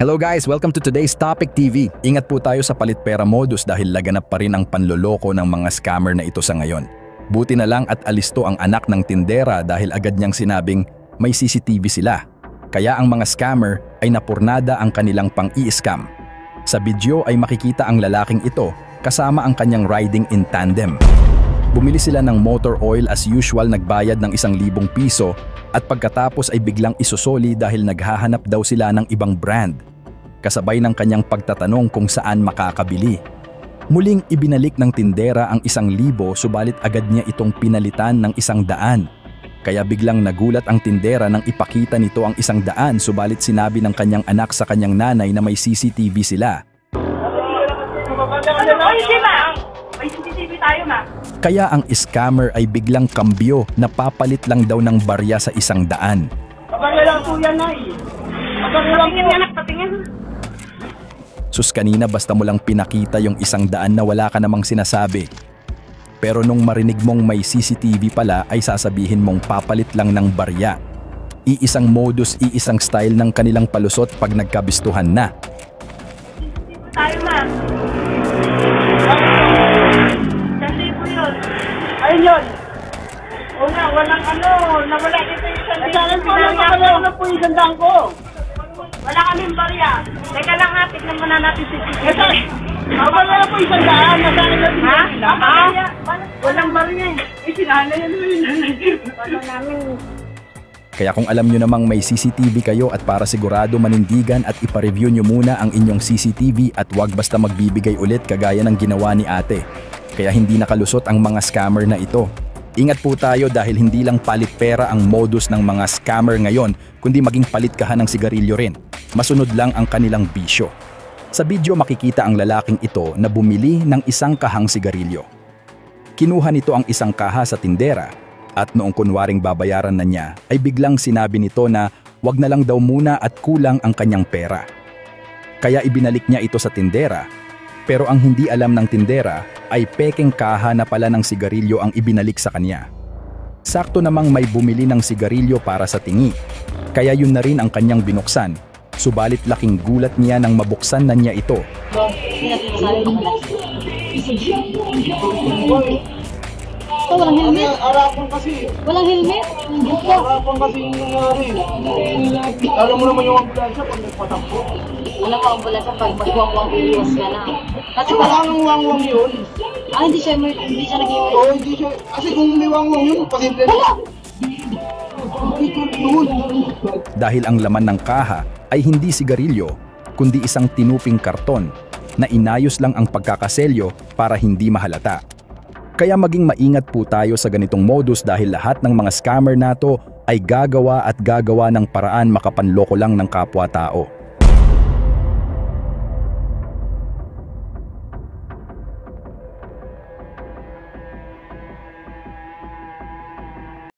Hello guys, welcome to today's Topic TV. Ingat po tayo sa palit pera modus dahil laganap pa rin ang panloloko ng mga scammer na ito sa ngayon. Buti na lang at alisto ang anak ng tindera dahil agad niyang sinabing may CCTV sila. Kaya ang mga scammer ay napurnada ang kanilang pang-i-scam. Sa video ay makikita ang lalaking ito kasama ang kanyang riding in tandem. Bumili sila ng motor oil as usual, nagbayad ng 1,000 piso at pagkatapos ay biglang isusoli dahil naghahanap daw sila ng ibang brand. Kasabay ng kanyang pagtatanong kung saan makakabili. Muling ibinalik ng tindera ang 1,000 subalit agad niya itong pinalitan ng 100. Kaya biglang nagulat ang tindera nang ipakita nito ang 100 subalit sinabi ng kanyang anak sa kanyang nanay na may CCTV sila. May CCTV tayo, ma. Kaya ang scammer ay biglang kambyo na papalit lang daw ng barya sa 100. Patingin lang po yan, Nay. Patingin, anak, patingin. Sus, kanina basta mo lang pinakita yung 100 na wala ka namang sinasabi. Pero nung marinig mong may CCTV pala ay sasabihin mong papalit lang ng barya. Iisang modus, iisang style ng kanilang palusot pag nagkabistuhan na. CCTV tayo, ma. Ayun yun. O nga, walang nawala dito yung sandaan. Wala po yung sandaan ko. Wala kaming barya. Teka lang ha, tignan muna natin si CCTV. Wala po yung sandaan. Nasaan natin ha? Walang barya eh. Sinahala yan yun. Wala namin. Kaya kung alam nyo namang may CCTV kayo at para sigurado manindigan at ipareview nyo muna ang inyong CCTV at wag basta magbibigay ulit kagaya ng ginawa ni ate. Kaya hindi nakalusot ang mga scammer na ito. Ingat po tayo dahil hindi lang palit pera ang modus ng mga scammer ngayon, kundi maging palit kahan ng sigarilyo rin. Masunod lang ang kanilang bisyo. Sa video makikita ang lalaking ito na bumili ng 1 kahang sigarilyo. Kinuha nito ang 1 kaha sa tindera at noong kunwaring babayaran na niya ay biglang sinabi nito na wag na lang daw muna at kulang ang kanyang pera. Kaya ibinalik niya ito sa tindera. Pero ang hindi alam ng tindera ay pekeng kaha na pala ng sigarilyo ang ibinalik sa kanya. Sakto namang may bumili ng sigarilyo para sa tingi. Kaya yun na rin ang kanyang binuksan. Subalit laking gulat niya nang mabuksan na niya ito. Oh, walang helmet? Arapon kasi. Walang helmet? Arapon kasi yung nangyari. Alam mo naman yung ambulansya pag nagpatakbo. Alam mo, ambulansya pag magwawang iwas ka na. Kasi Wala nang wangwang yun. hindi siya nag-iwas. Oo, hindi siya. Kasi kung may wangwang yun, posible na. Dahil ang laman ng kaha ay hindi sigarilyo, kundi isang tinuping karton na inayos lang ang pagkakaselyo para hindi mahalata. Kaya maging maingat po tayo sa ganitong modus dahil lahat ng mga scammer nato ay gagawa at gagawa ng paraan makapanloko lang ng kapwa-tao.